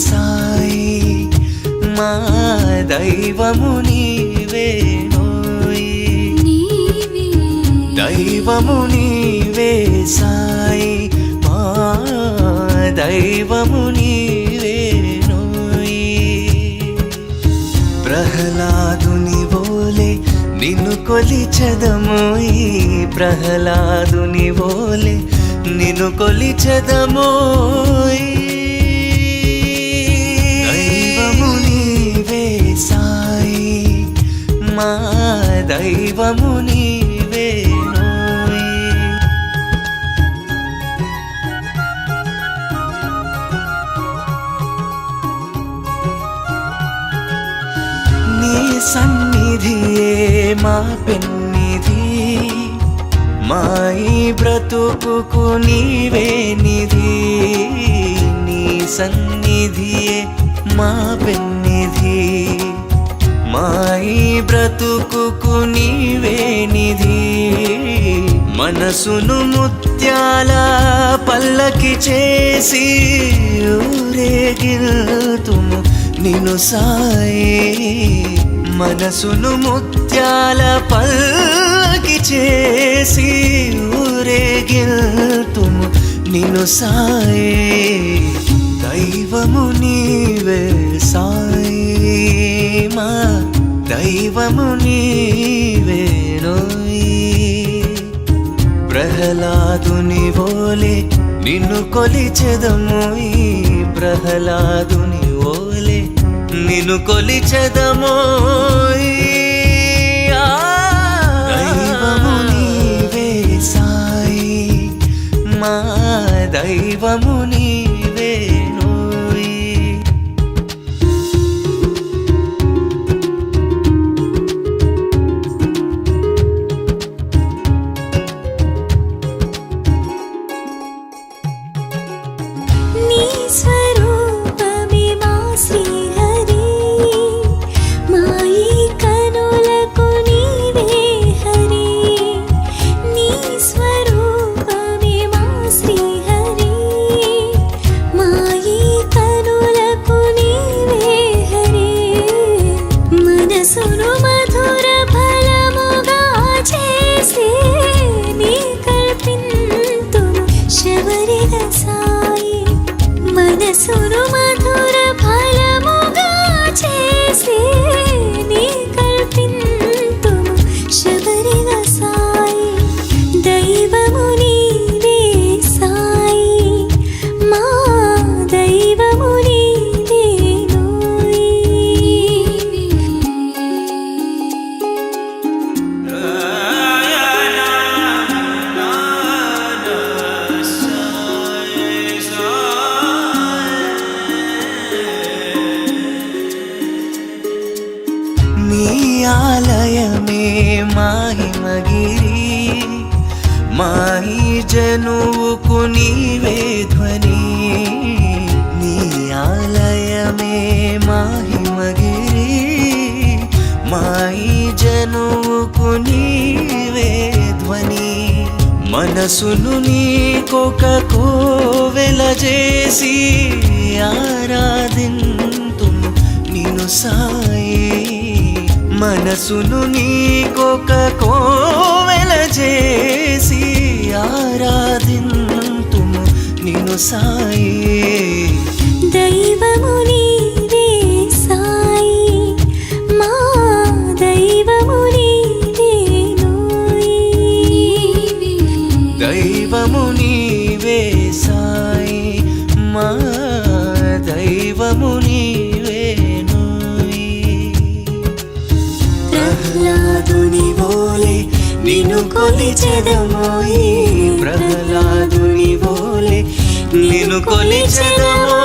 సాయి మా దైవము నీవేనోయ్ దైవము నీవే సాయి మా దైవము నీవేనోయ్ ప్రహ్లాదుని వోలే నిన్ను కొలిచెదమోయ్ ప్రహ్లాదుని వోలే నిన్ను కొలిచెదమోయ్ దైవము నీవే సాయి మా దైవము నీవేనోయ్ నీ సన్నిధియే మా పెన్నిధి మా ఈ బ్రతుకుకు నీవే నిధి నీ సన్నిధియే మా పెన్నిధి మా ఈ బ్రతుకుకు నీవే నిధి మనసును ముత్యాల పల్లకి చేసి ఊరేగిల్తుము నిన్ను సాయి మనసును ముత్యాల పల్లకి చేసి ఊరేగిల్తుము నిన్ను సాయి దైవము నీవే సాయి మా దైవము నీవేనోయ్ ప్రహ్లాదుని వోలే నిన్ను కొలిచెదమోయ్ ప్రహ్లాదుని వోలే నిన్ను కొలిచెదమోయ్ దైవము నీవే సాయి మా దైవము నీవేనోయ్ నీ స్వరూపమే మా శ్రీహరి మా ఈ కనులకు నీవే హరి నీ స్వరూపమే మా శ్రీహరి మా ఈ కనులకు నీవే హరి మనసును మధుర ఫలముగా చేసి నీ కల్పింతుము శబరిగ సాయి మనసును మధుర ఫలముగా చేసి నీ కల్పింతుము శబరిగ సాయి దైవము నీవే సాయి మా దైవము నీవేనోయ్ నీ ఆలయమే మాహిమగిరి మాహి జనువుకు నీవే ధ్వని నీ ఆలయమే మాహిమగిరి మాహి జనువుకు నీవే ధ్వని మనసును నీకొక కోవెల చేసి ఆరాధింతుము నిన్ను సాయి మనసును నీకొక కోవెల చేసి ఆరాధింతుము నిన్ను సాయి దైవము నీవే సాయి మా దైవము నీవేనోయ్ దైవము నీవే సాయి మా దైవము నీవేనోయ్ ప్రహ్లాదుని వోలే నిన్ను కొలిచెదమోయ్ ప్రహ్లాదుని వోలే నిన్ను కొలిచెదమోయ్